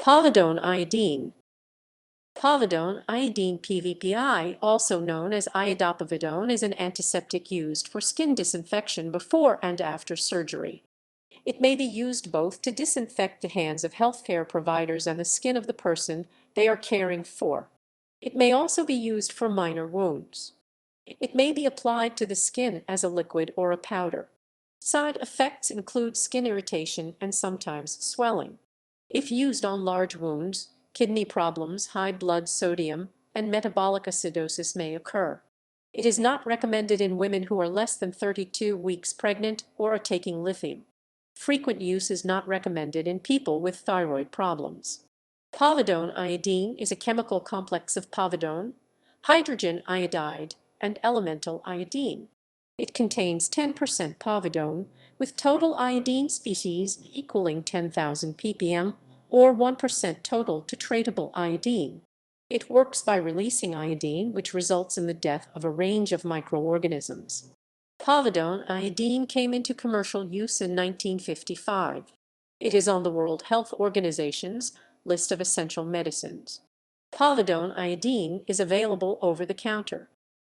Povidone-iodine. Povidone-iodine PVPI, also known as iodopovidone, is an antiseptic used for skin disinfection before and after surgery. It may be used both to disinfect the hands of healthcare providers and the skin of the person they are caring for. It may also be used for minor wounds. It may be applied to the skin as a liquid or a powder. Side effects include skin irritation and sometimes swelling. If used on large wounds, kidney problems, high blood sodium, and metabolic acidosis may occur. It is not recommended in women who are less than 32 weeks pregnant or are taking lithium. Frequent use is not recommended in people with thyroid problems. Povidone iodine is a chemical complex of povidone, hydrogen iodide, and elemental iodine. It contains 10% povidone, with total iodine species equaling 10,000 ppm, or 1% total titratable iodine. It works by releasing iodine, which results in the death of a range of microorganisms. Povidone iodine came into commercial use in 1955. It is on the World Health Organization's list of essential medicines. Povidone iodine is available over the counter.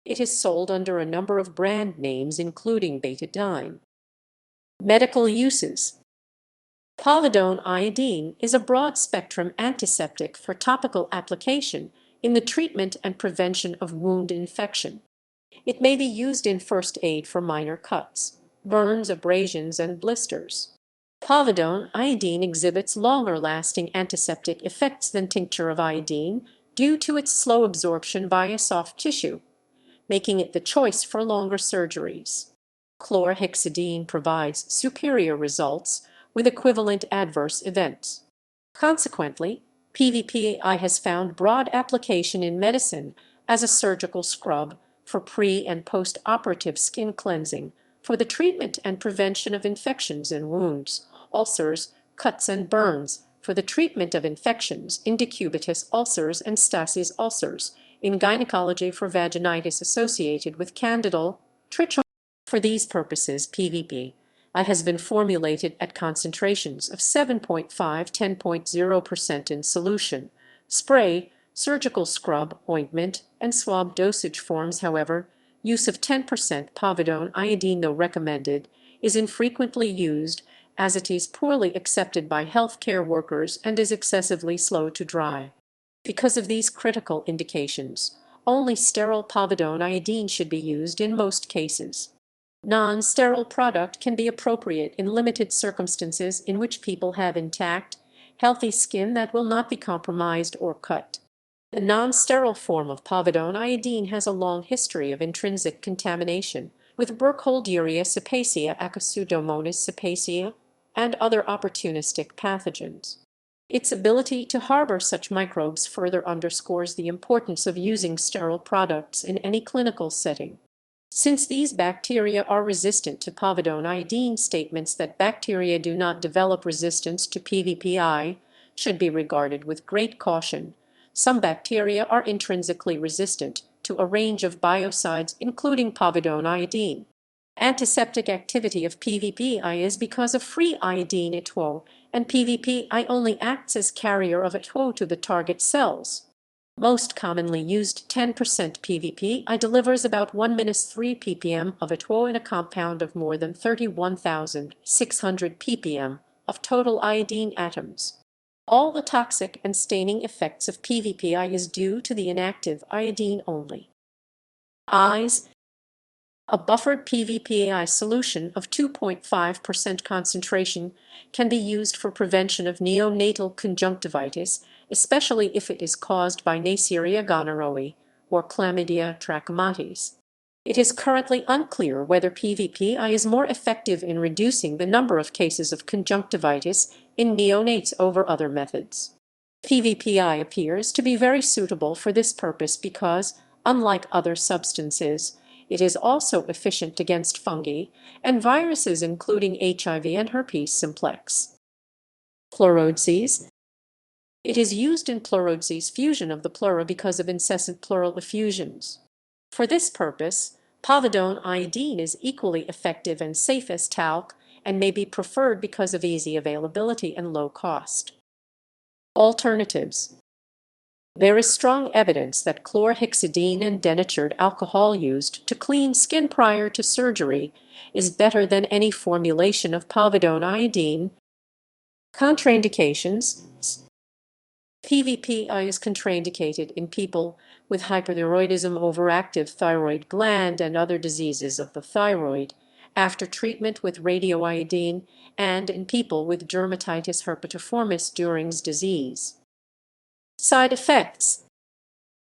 It is sold under a number of brand names including Betadine. Medical uses. Povidone iodine is a broad-spectrum antiseptic for topical application in the treatment and prevention of wound infection. It may be used in first aid for minor cuts, burns, abrasions, and blisters. Povidone iodine exhibits longer-lasting antiseptic effects than tincture of iodine due to its slow absorption via soft tissue, making it the choice for longer surgeries. Chlorhexidine provides superior results with equivalent adverse events. Consequently, PVPI has found broad application in medicine as a surgical scrub for pre- and post-operative skin cleansing, for the treatment and prevention of infections and wounds, ulcers, cuts and burns, for the treatment of infections in decubitus ulcers and Stasi's ulcers, in gynecology for vaginitis associated with candidal, titratable. For these purposes, PVP has been formulated at concentrations of 7.5–10.0% in solution, spray, surgical scrub, ointment, and swab dosage forms. However, use of 10% povidone iodine, though recommended, is infrequently used as it is poorly accepted by healthcare workers and is excessively slow to dry. Because of these critical indications, only sterile povidone iodine should be used in most cases. Non-sterile product can be appropriate in limited circumstances in which people have intact, healthy skin that will not be compromised or cut. The non-sterile form of povidone iodine has a long history of intrinsic contamination with Burkholderia cepacia, Pseudomonas cepacia, and other opportunistic pathogens. Its ability to harbor such microbes further underscores the importance of using sterile products in any clinical setting. Since these bacteria are resistant to povidone iodine, statements that bacteria do not develop resistance to PVPI should be regarded with great caution. Some bacteria are intrinsically resistant to a range of biocides, including povidone iodine. Antiseptic activity of PVPI is because of free iodine ETO, and PVPI only acts as carrier of ETO to the target cells. Most commonly used 10% PVPI delivers about 1–3 ppm of ETO in a compound of more than 31,600 ppm of total iodine atoms. All the toxic and staining effects of PVPI is due to the inactive iodine only. Eyes. A buffered PVPI solution of 2.5% concentration can be used for prevention of neonatal conjunctivitis, especially if it is caused by Neisseria gonorrhoeae or Chlamydia trachomatis. It is currently unclear whether PVPI is more effective in reducing the number of cases of conjunctivitis in neonates over other methods. PVPI appears to be very suitable for this purpose because, unlike other substances, it is also efficient against fungi and viruses including HIV and herpes simplex. Pleurodesis. It is used in pleurodesis fusion of the pleura because of incessant pleural effusions. For this purpose, povidone iodine is equally effective and safe as talc and may be preferred because of easy availability and low cost. Alternatives. There is strong evidence that chlorhexidine and denatured alcohol used to clean skin prior to surgery is better than any formulation of povidone-iodine. Contraindications. PVP is contraindicated in people with hyperthyroidism, overactive thyroid gland, and other diseases of the thyroid after treatment with radioiodine, and in people with dermatitis herpetiformis during disease. Side effects.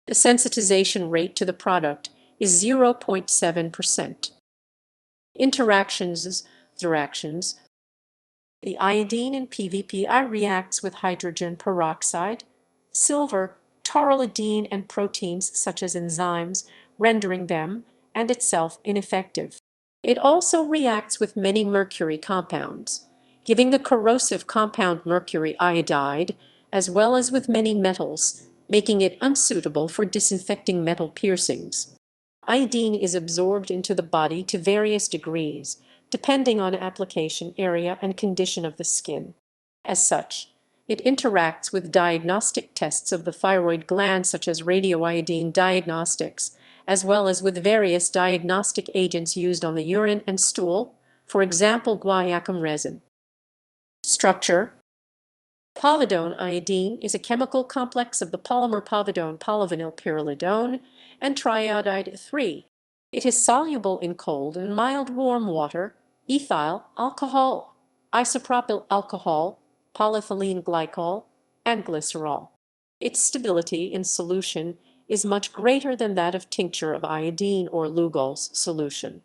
The sensitization rate to the product is 0.7%. Interactions. The iodine in PVPI reacts with hydrogen peroxide, silver, taurolidine, and proteins such as enzymes, rendering them and itself ineffective. It also reacts with many mercury compounds, giving the corrosive compound mercury iodide, as well as with many metals, making it unsuitable for disinfecting metal piercings. Iodine is absorbed into the body to various degrees, depending on application area and condition of the skin. As such, it interacts with diagnostic tests of the thyroid gland such as radioiodine diagnostics, as well as with various diagnostic agents used on the urine and stool, for example guaiacum resin. Structure. Povidone-iodine is a chemical complex of the polymer povidone polyvinyl pyrrolidone and triiodide 3. It is soluble in cold and mild warm water, ethyl alcohol, isopropyl alcohol, polyethylene glycol, and glycerol. Its stability in solution is much greater than that of tincture of iodine or Lugol's solution.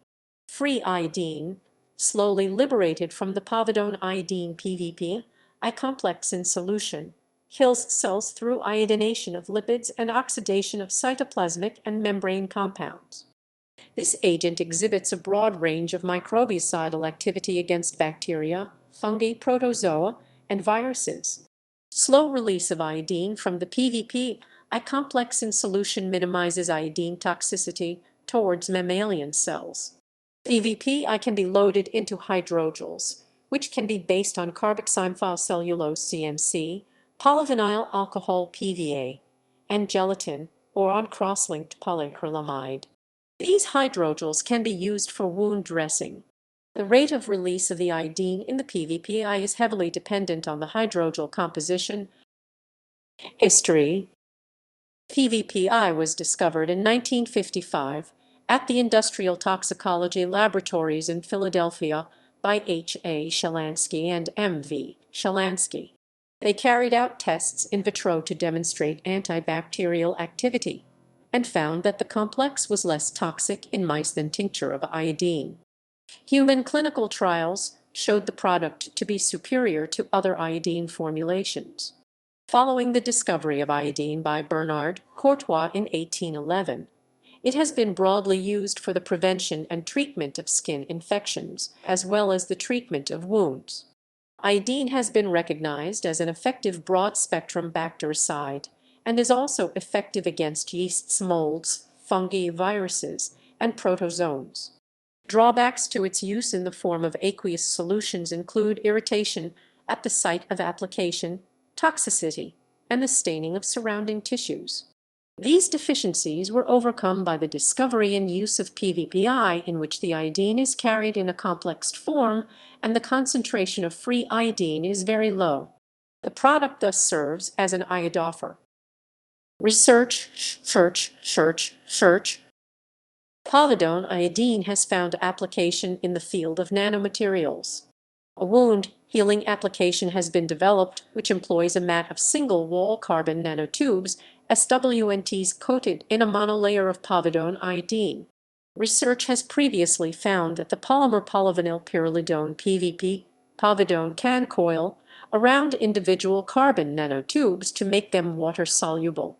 Free iodine, slowly liberated from the povidone-iodine PVP, I complex in solution, kills cells through iodination of lipids and oxidation of cytoplasmic and membrane compounds. This agent exhibits a broad range of microbicidal activity against bacteria, fungi, protozoa, and viruses. Slow release of iodine from the PVP I complex in solution minimizes iodine toxicity towards mammalian cells. PVP can be loaded into hydrogels, which can be based on carboxymethyl CMC, polyvinyl alcohol PVA, and gelatin, or on cross-linked polyacrylamide. These hydrogels can be used for wound dressing. The rate of release of the iodine in the PVPI is heavily dependent on the hydrogel composition. History. PVPI was discovered in 1955 at the Industrial Toxicology Laboratories in Philadelphia by H.A. Shalansky and M.V. Shalansky. They carried out tests in vitro to demonstrate antibacterial activity and found that the complex was less toxic in mice than tincture of iodine. Human clinical trials showed the product to be superior to other iodine formulations. Following the discovery of iodine by Bernard Courtois in 1811, it has been broadly used for the prevention and treatment of skin infections, as well as the treatment of wounds. Iodine has been recognized as an effective broad-spectrum bactericide and is also effective against yeasts, molds, fungi, viruses, and protozoans. Drawbacks to its use in the form of aqueous solutions include irritation at the site of application, toxicity, and the staining of surrounding tissues. These deficiencies were overcome by the discovery and use of PVPI, in which the iodine is carried in a complexed form and the concentration of free iodine is very low. The product thus serves as an iodophor. Research. Povidone-iodine has found application in the field of nanomaterials. A wound healing application has been developed which employs a mat of single-wall carbon nanotubes, SWNTs, coated in a monolayer of povidone-iodine. Research has previously found that the polymer polyvinyl pyrrolidone PVP povidone can coil around individual carbon nanotubes to make them water-soluble.